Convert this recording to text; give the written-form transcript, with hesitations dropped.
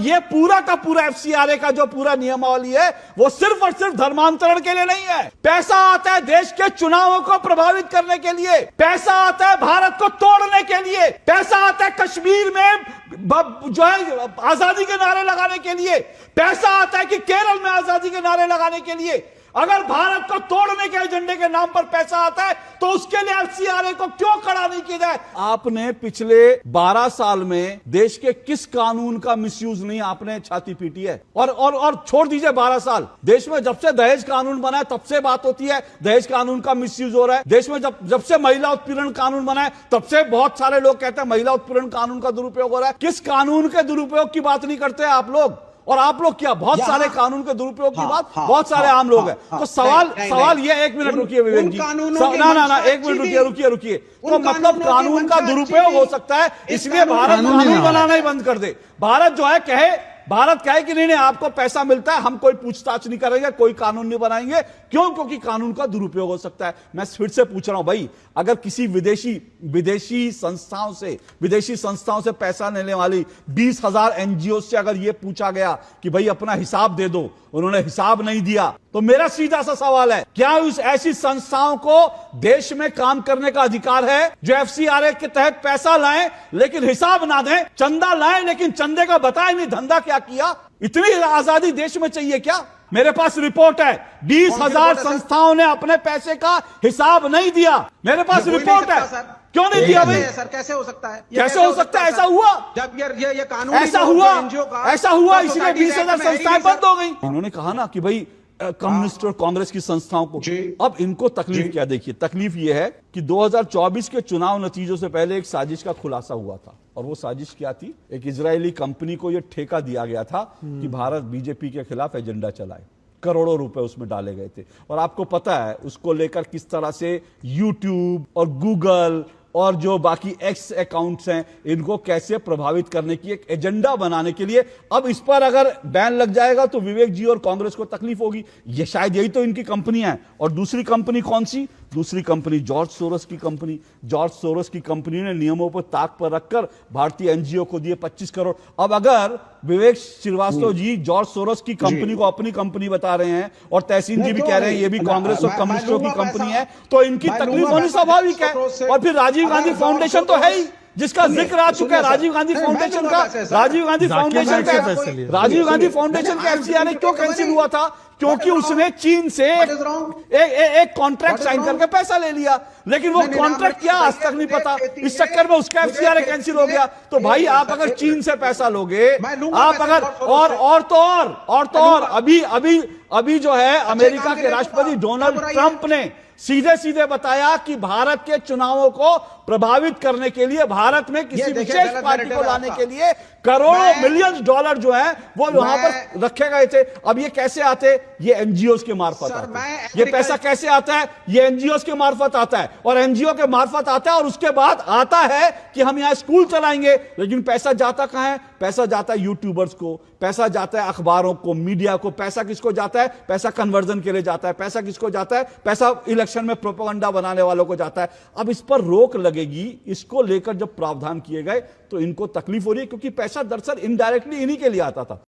ये पूरा का पूरा एफसीआरए का जो पूरा नियमावली है वो सिर्फ और सिर्फ धर्मांतरण के लिए नहीं है। पैसा आता है देश के चुनावों को प्रभावित करने के लिए, पैसा आता है भारत को तोड़ने के लिए, पैसा आता है कश्मीर में जो है आजादी के नारे लगाने के लिए, पैसा आता है कि केरल में आजादी के नारे लगाने के लिए। अगर भारत को तोड़ने के एजेंडे के नाम पर पैसा आता है तो उसके लिए एफसीआरए को क्यों खड़ा नहीं किया जाए? आपने पिछले 12 साल में देश के किस कानून का मिसयूज नहीं आपने छाती पीटी है? और छोड़ दीजिए 12 साल, देश में जब से दहेज कानून बना है तब से बात होती है दहेज कानून का मिसयूज हो रहा है। देश में जब से महिला उत्पीड़न कानून बना है तब से बहुत सारे लोग कहते हैं महिला उत्पीड़न कानून का दुरुपयोग हो रहा है। किस कानून के दुरुपयोग की बात नहीं करते आप लोग? और आप लोग क्या बहुत सारे कानून के दुरुपयोग की बात, बहुत सारे आम लोग हैं। तो सवाल ये, एक मिनट रुकिए विवेक जी, ना एक मिनट रुकिए। तो मतलब कानून का दुरुपयोग हो सकता है इसलिए भारत कानून बनाना ही बंद कर दे। भारत जो है कहे कि नहीं आपको पैसा मिलता है, हम कोई पूछताछ नहीं करेंगे, कोई कानून नहीं बनाएंगे। क्यों? क्योंकि कानून का दुरुपयोग हो सकता है। मैं फिर से पूछ रहा हूं भाई, अगर किसी विदेशी संस्थाओं से पैसा लेने वाली 20,000 एनजीओ से अगर यह पूछा गया कि भाई अपना हिसाब दे दो, उन्होंने हिसाब नहीं दिया, तो मेरा सीधा सा सवाल है, क्या उस ऐसी संस्थाओं को देश में काम करने का अधिकार है जो एफसीआरए के तहत पैसा लाएं लेकिन हिसाब ना दें, चंदा लाएं लेकिन चंदे का बताएं नहीं धंधा क्या किया? इतनी आजादी देश में चाहिए क्या? मेरे पास रिपोर्ट है, 20,000 संस्थाओं ने अपने पैसे का हिसाब नहीं दिया। मेरे पास रिपोर्ट है। क्यों नहीं दिया भाई? सर कैसे हो सकता है? कैसे हो सकता है? ऐसा हुआ, जब ये कानून ऐसा हुआ इसलिए 20,000 संस्थाएं बंद हो गई। इन्होंने कहा ना कि भाई कम्युनिस्ट और कांग्रेस की संस्थाओं को, अब इनको तकलीफ क्या? देखिए तकलीफ यह है कि 2024 के चुनाव नतीजों से पहले एक साजिश का खुलासा हुआ था। और वो साजिश क्या थी? एक इजरायली कंपनी को यह ठेका दिया गया था कि भारत बीजेपी के खिलाफ एजेंडा चलाए। करोड़ों रुपए उसमें डाले गए थे। और आपको पता है उसको लेकर किस तरह से यूट्यूब और गूगल और जो बाकी एक्स अकाउंट्स हैं इनको कैसे प्रभावित करने की एक एजेंडा बनाने के लिए। अब इस पर अगर बैन लग जाएगा तो विवेक जी और कांग्रेस को तकलीफ होगी। ये शायद यही तो इनकी कंपनियां हैं। और दूसरी कंपनी कौन सी? दूसरी कंपनी जॉर्ज सोरोस की कंपनी। जॉर्ज सोरोस की कंपनी ने नियमों पर ताक पर रखकर भारतीय एनजीओ को दिए 25 करोड़। अब अगर विवेक श्रीवास्तव जी जॉर्ज सोरोस की कंपनी को अपनी कंपनी बता रहे हैं और तहसीन जी भी कह रहे हैं ये भी कांग्रेस और कम्युनिस्टों की कंपनी है, तो इनकी तकलीफ होनी स्वाभाविक है। और फिर राजीव गांधी फाउंडेशन तो है ही जिसका जिक्र आ चुका है। राजीव गांधी फाउंडेशन का एफसीआरए क्यों कैंसिल हुआ था? क्योंकि उसने चीन से एक कॉन्ट्रैक्ट साइन करके पैसा ले लिया, लेकिन वो कॉन्ट्रैक्ट क्या आज तक नहीं पता। इस चक्कर में उसका एफसीआरए कैंसिल हो गया। तो भाई आप अगर चीन से पैसा लोगे, आप अगर और अभी जो है अमेरिका के राष्ट्रपति डोनाल्ड ट्रंप ने सीधे बताया कि भारत के चुनावों को प्रभावित करने के लिए, भारत में किसी विशेष पार्टी को लाने के लिए करोड़ों मिलियन डॉलर जो है वो वहां पर रखे गए थे। अब ये कैसे आते? ये एनजीओ के मार्फत आता है। ये पैसा कैसे आता है? ये एनजीओ के मार्फत आता है। और एनजीओ के मार्फत आता है और उसके बाद आता है कि हम यहां स्कूल चलाएंगे। लेकिन पैसा जाता कहां है? पैसा जाता है यूट्यूबर्स को, पैसा जाता है अखबारों को, मीडिया को। पैसा किसको जाता है? पैसा कन्वर्जन के लिए जाता है। पैसा किसको जाता है? पैसा इलेक्शन में प्रोपेगेंडा बनाने वालों को जाता है। अब इस पर रोक लगेगी। इसको लेकर जब प्रावधान किए गए तो इनको तकलीफ हो रही है, क्योंकि पैसा दरअसल इनडायरेक्टली इन्हीं के लिए आता था।